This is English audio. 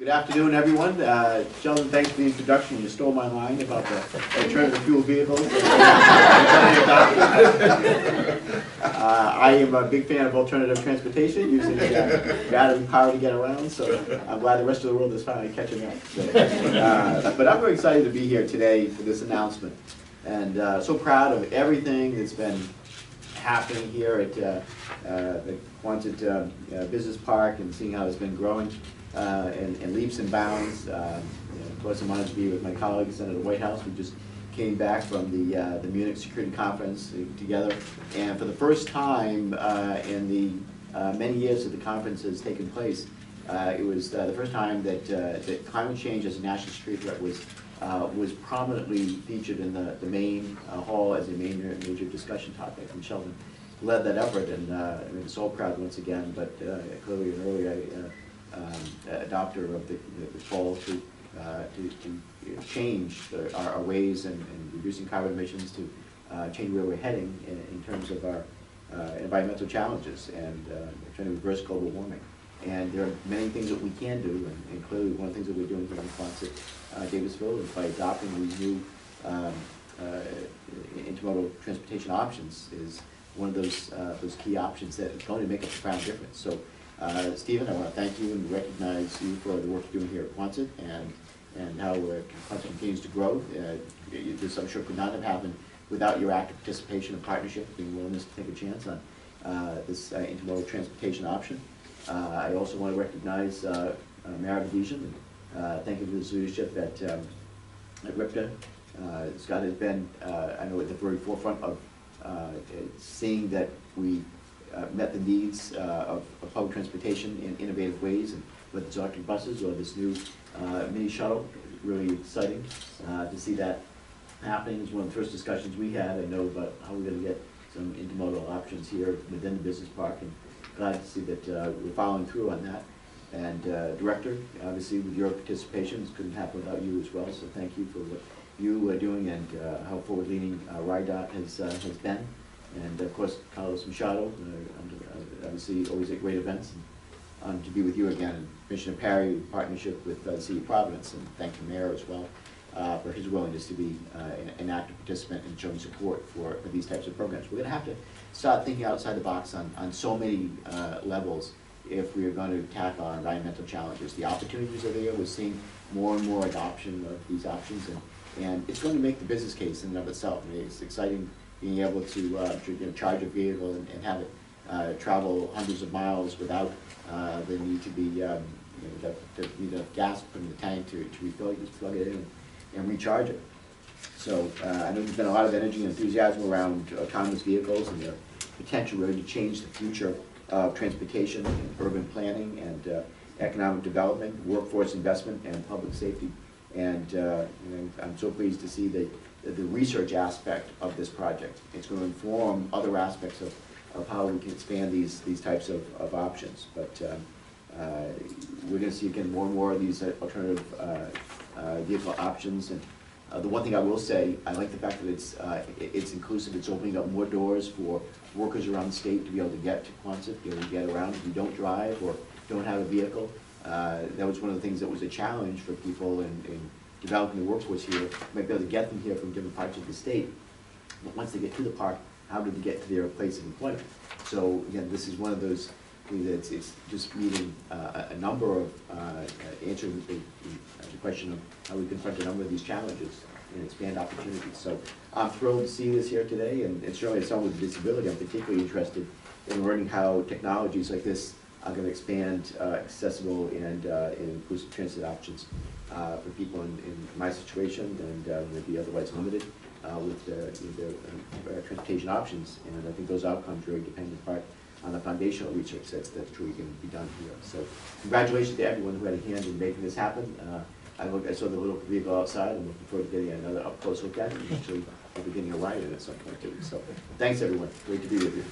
Good afternoon, everyone. Sheldon, thanks for the introduction. You stole my line about the alternative fuel vehicles. I am a big fan of alternative transportation, using battery power to get around, so I'm glad the rest of the world is finally catching up. So, but I'm very excited to be here today for this announcement, and so proud of everything that's been happening here at the Quonset Business Park, and seeing how it's been growing in leaps and bounds. Of course, I'm honored to be with my colleagues at the White House. We just came back from the Munich Security Conference together, and for the first time in the many years that the conference has taken place, it was the first time that climate change as a national security threat was prominently featured in the main hall as a major discussion topic. And Sheldon led that effort, and I'm so proud once again, but clearly an early adopter of the call to change our ways and reducing carbon emissions, to change where we're heading in terms of our environmental challenges, and trying to reverse global warming. And there are many things that we can do, and clearly one of the things that we're doing here in Quonset, Davisville, is by adopting these new intermodal transportation options, is one of those key options that is going to make a profound difference. So, Stephen, I want to thank you and recognize you for the work you're doing here at Quonset, and how Quonset continues to grow. This, I'm sure, could not have happened without your active participation and partnership, being willingness to take a chance on this intermodal transportation option. I also want to recognize Meredith and thank you for his leadership at RIPTA. Scott has been, I know, at the very forefront of seeing that we met the needs of public transportation in innovative ways, and whether it's electric buses or this new mini shuttle. Really exciting to see that happening. It's one of the first discussions we had, I know, about how we're going to get some intermodal options here within the business park, and glad to see that we're following through on that. And Director, obviously with your participation, this couldn't happen without you as well, so thank you for what you are doing, and how forward-leaning RIDOT has been. And of course, Carlos Machado, obviously always at great events, and to be with you again. And Commissioner Parry, in partnership with the City of Providence, and thank the Mayor as well for his willingness to be an active participant and showing support for these types of programs. We're going to have to start thinking outside the box on so many levels if we are going to tackle our environmental challenges. The opportunities are there. We're seeing more and more adoption of these options, and it's going to make the business case in and of itself. I mean, it's exciting being able to charge a vehicle and have it travel hundreds of miles without the need to be need enough gas put in the tank to refill it. Just plug it in and recharge it. So I know there's been a lot of energy and enthusiasm around autonomous vehicles and their potential really to change the future of transportation and urban planning and economic development, workforce investment, and public safety. And I'm so pleased to see the research aspect of this project. It's going to inform other aspects of how we can expand these types of options. But we're going to see, again, more and more of these alternative vehicle options. And the one thing I will say, I like the fact that it's inclusive. It's opening up more doors for workers around the state to be able to get to Quonset, be able to get around. If you don't drive or don't have a vehicle, that was one of the things that was a challenge for people in developing the workforce here. You might be able to get them here from different parts of the state, but once they get to the park, how do they get to their place of employment? So again, this is one of those things that it's just meeting a number of, answering the question of how we confront a number of these challenges and expand opportunities. So I'm thrilled to see this here today, and certainly as someone with a disability, I'm particularly interested in learning how technologies like this are going to expand accessible and inclusive transit options for people in my situation and maybe otherwise limited with the transportation options. And I think those outcomes really depend in part on the foundational research that's truly going to be done here. So congratulations to everyone who had a hand in making this happen. I saw the little vehicle outside. I'm looking forward to getting another up-close look at it, and actually I'll be getting a ride in it at some point too. So thanks everyone. Great to be with you.